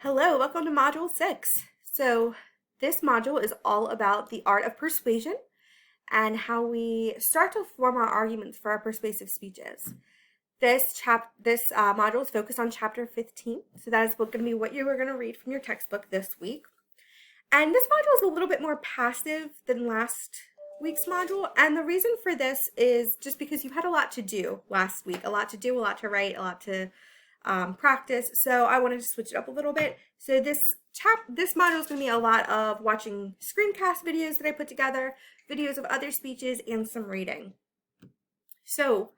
Hello, welcome to Module 6. So this module is all about the art of persuasion and how we start to form our arguments for our persuasive speeches. This module is focused on chapter 15, so that is going to be what you are going to read from your textbook this week. And this module is a little bit more passive than last week's module, and the reason for this is just because you had a lot to do last week, a lot to do, a lot to write, a lot to practice. So I wanted to switch it up a little bit. So this module is going to be a lot of watching screencast videos that I put together, videos of other speeches, and some reading. So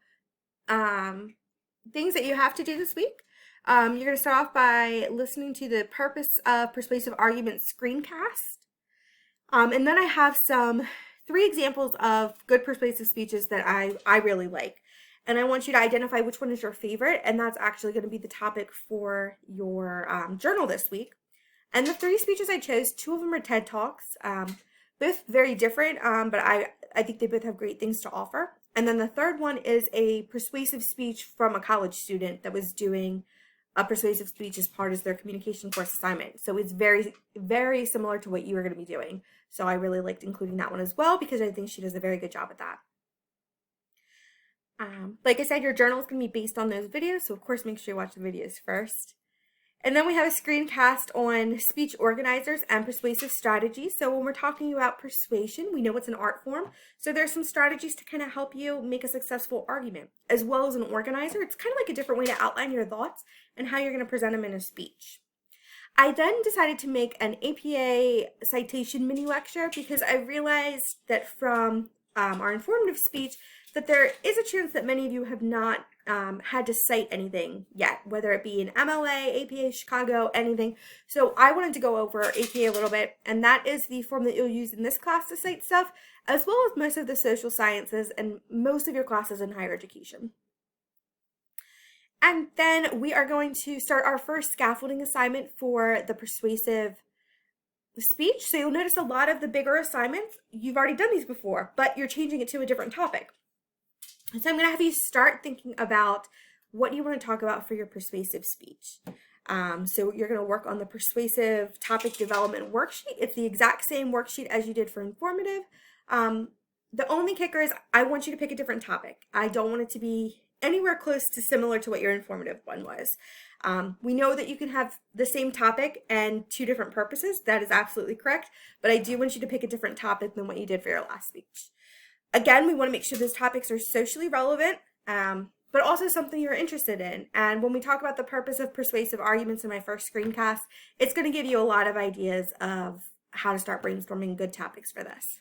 things that you have to do this week. You're going to start off by listening to the Purpose of Persuasive Argument screencast. And then I have three examples of good persuasive speeches that I really like. And I want you to identify which one is your favorite, and that's actually going to be the topic for your journal this week. And the three speeches I chose, two of them are TED Talks, both very different, but I think they both have great things to offer. And then the third one is a persuasive speech from a college student that was doing a persuasive speech as part of their communication course assignment. So it's very, very similar to what you are going to be doing. So I really liked including that one as well because I think she does a very good job at that. Like I said, your journal is going to be based on those videos, so of course make sure you watch the videos first. And then we have a screencast on speech organizers and persuasive strategies. So when we're talking about persuasion, we know it's an art form. So there's some strategies to kind of help you make a successful argument. As well as an organizer, it's kind of like a different way to outline your thoughts and how you're going to present them in a speech. I then decided to make an APA citation mini lecture because I realized that from our informative speech that there is a chance that many of you have not had to cite anything yet, whether it be in MLA, APA, Chicago, anything. So I wanted to go over APA a little bit, and that is the form that you'll use in this class to cite stuff, as well as most of the social sciences and most of your classes in higher education. And then we are going to start our first scaffolding assignment for the persuasive speech. So you'll notice a lot of the bigger assignments, you've already done these before, but you're changing it to a different topic. So I'm going to have you start thinking about what you want to talk about for your persuasive speech. So you're going to work on the persuasive topic development worksheet. It's the exact same worksheet as you did for informative. The only kicker is I want you to pick a different topic. I don't want it to be anywhere close to similar to what your informative one was. We know that you can have the same topic and two different purposes. That is absolutely correct. But I do want you to pick a different topic than what you did for your last speech. Again, we want to make sure those topics are socially relevant, but also something you're interested in. And when we talk about the purpose of persuasive arguments in my first screencast, it's going to give you a lot of ideas of how to start brainstorming good topics for this.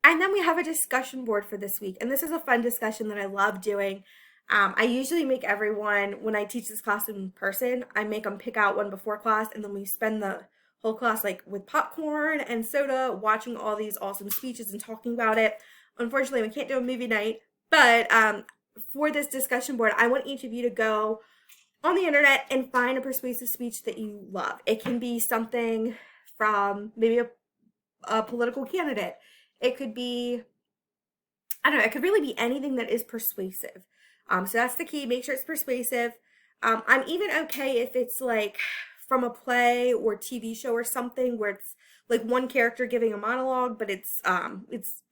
And then we have a discussion board for this week. And this is a fun discussion that I love doing. I usually make everyone, when I teach this class in person, I make them pick out one before class, and then we spend the whole class like with popcorn and soda watching all these awesome speeches and talking about it. Unfortunately, we can't do a movie night, but for this discussion board, I want each of you to go on the internet and find a persuasive speech that you love. It can be something from maybe a political candidate. It could be, I don't know, it could really be anything that is persuasive. So that's the key. Make sure it's persuasive. I'm even okay if it's like from a play or TV show or something where it's like one character giving a monologue, but it's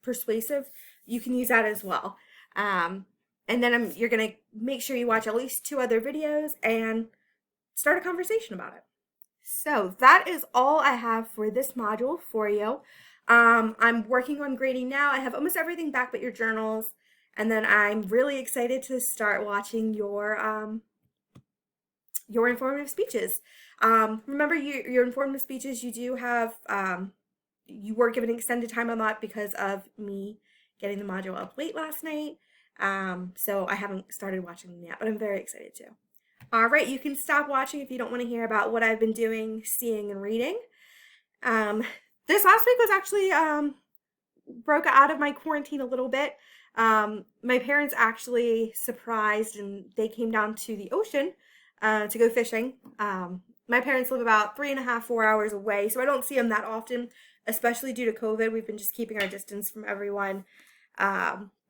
persuasive. You can use that as well. And then you're going to make sure you watch at least 2 other videos and start a conversation about it. So that is all I have for this module for you. I'm working on grading now. I have almost everything back but your journals. And then I'm really excited to start watching your informative speeches. Remember, your informative speeches, you do have, you were given extended time on that because of me getting the module up late last night. So I haven't started watching them yet, but I'm very excited to. All right, you can stop watching if you don't want to hear about what I've been doing, seeing, and reading. This last week was actually broke out of my quarantine a little bit. My parents actually surprised and they came down to the ocean to go fishing. My parents live about 3.5, 4 hours away, so I don't see them that often, especially due to COVID. We've been just keeping our distance from everyone.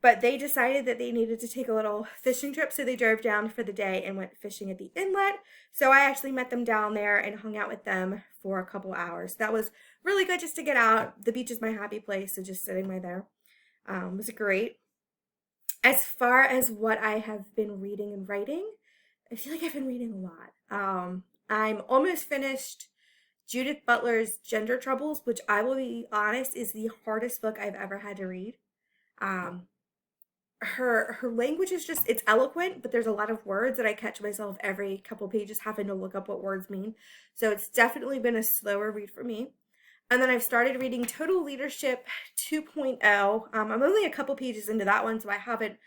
But they decided that they needed to take a little fishing trip, so they drove down for the day and went fishing at the inlet. So I actually met them down there and hung out with them for a couple hours. That was really good just to get out. The beach is my happy place, so just sitting by there was great. As far as what I have been reading and writing, I feel like I've been reading a lot. I'm almost finished Judith Butler's Gender Troubles, which I will be honest is the hardest book I've ever had to read. Um, her language is just, it's eloquent, but there's a lot of words that I catch myself every couple pages having to look up what words mean. So it's definitely been a slower read for me. And then I've started reading Total Leadership 2.0. I'm only a couple pages into that one, so I haven't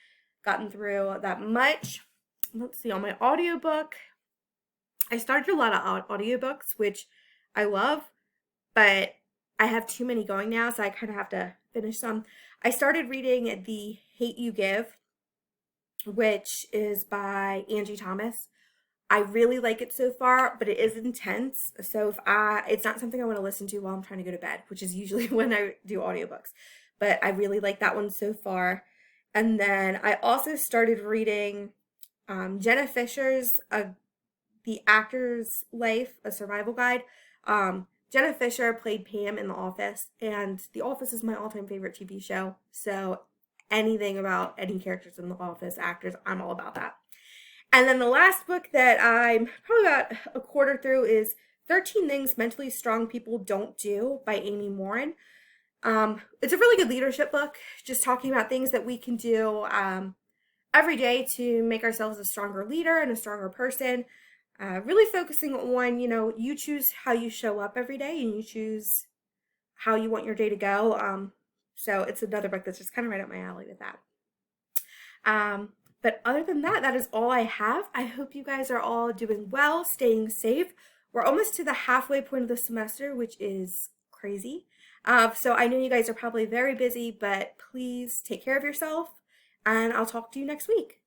gotten through that much. Let's see, on my audiobook, I started a lot of audiobooks, which I love, but I have too many going now, so I kind of have to finish some. I started reading The Hate You Give, which is by Angie Thomas. I really like it so far, but it is intense. So it's not something I want to listen to while I'm trying to go to bed, which is usually when I do audiobooks. But I really like that one so far. And then I also started reading Jenna Fisher's The Actor's Life, A Survival Guide. Jenna Fisher played Pam in The Office, and The Office is my all-time favorite TV show. So anything about any characters in The Office, actors, I'm all about that. And then the last book that I'm probably about a quarter through is 13 Things Mentally Strong People Don't Do by Amy Morin. It's a really good leadership book, just talking about things that we can do every day to make ourselves a stronger leader and a stronger person. Really focusing on, you choose how you show up every day and you choose how you want your day to go. So it's another book that's just kind of right up my alley with that. But other than that, that is all I have. I hope you guys are all doing well, staying safe. We're almost to the halfway point of the semester, which is crazy. So I know you guys are probably very busy, but please take care of yourself, and I'll talk to you next week.